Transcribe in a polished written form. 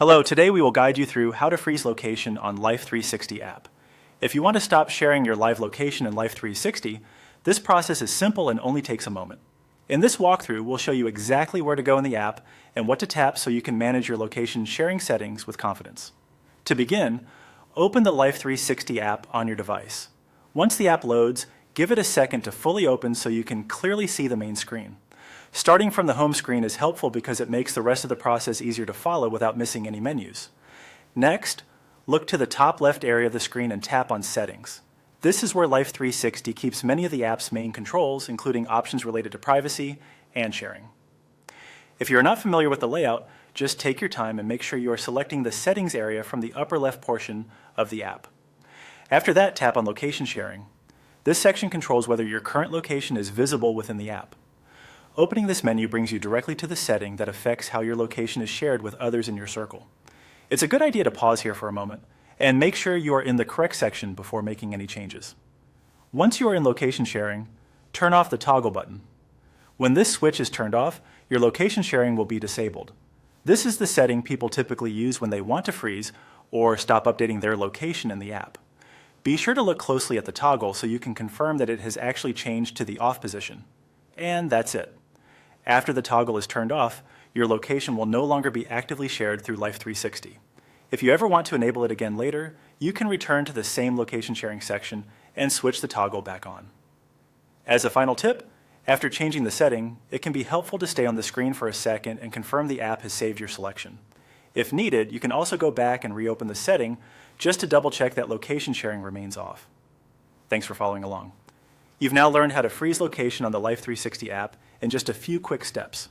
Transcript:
Hello, today we will guide you through how to freeze location on Life360 app. If you want to stop sharing your live location in Life360, this process is simple and only takes a moment. In this walkthrough, we'll show you exactly where to go in the app and what to tap so you can manage your location sharing settings with confidence. To begin, open the Life360 app on your device. Once the app loads, give it a second to fully open so you can clearly see the main screen. Starting from the home screen is helpful because it makes the rest of the process easier to follow without missing any menus. Next, look to the top left area of the screen and tap on Settings. This is where Life360 keeps many of the app's main controls, including options related to privacy and sharing. If you're not familiar with the layout, just take your time and make sure you are selecting the Settings area from the upper left portion of the app. After that, tap on Location Sharing. This section controls whether your current location is visible within the app. Opening this menu brings you directly to the setting that affects how your location is shared with others in your circle. It's a good idea to pause here for a moment and make sure you are in the correct section before making any changes. Once you are in location sharing, turn off the toggle button. When this switch is turned off, your location sharing will be disabled. This is the setting people typically use when they want to freeze or stop updating their location in the app. Be sure to look closely at the toggle so you can confirm that it has actually changed to the off position. And that's it. After the toggle is turned off, your location will no longer be actively shared through Life360. If you ever want to enable it again later, you can return to the same location sharing section and switch the toggle back on. As a final tip, after changing the setting, it can be helpful to stay on the screen for a second and confirm the app has saved your selection. If needed, you can also go back and reopen the setting just to double check that location sharing remains off. Thanks for following along. You've now learned how to freeze location on the Life360 app in just a few quick steps.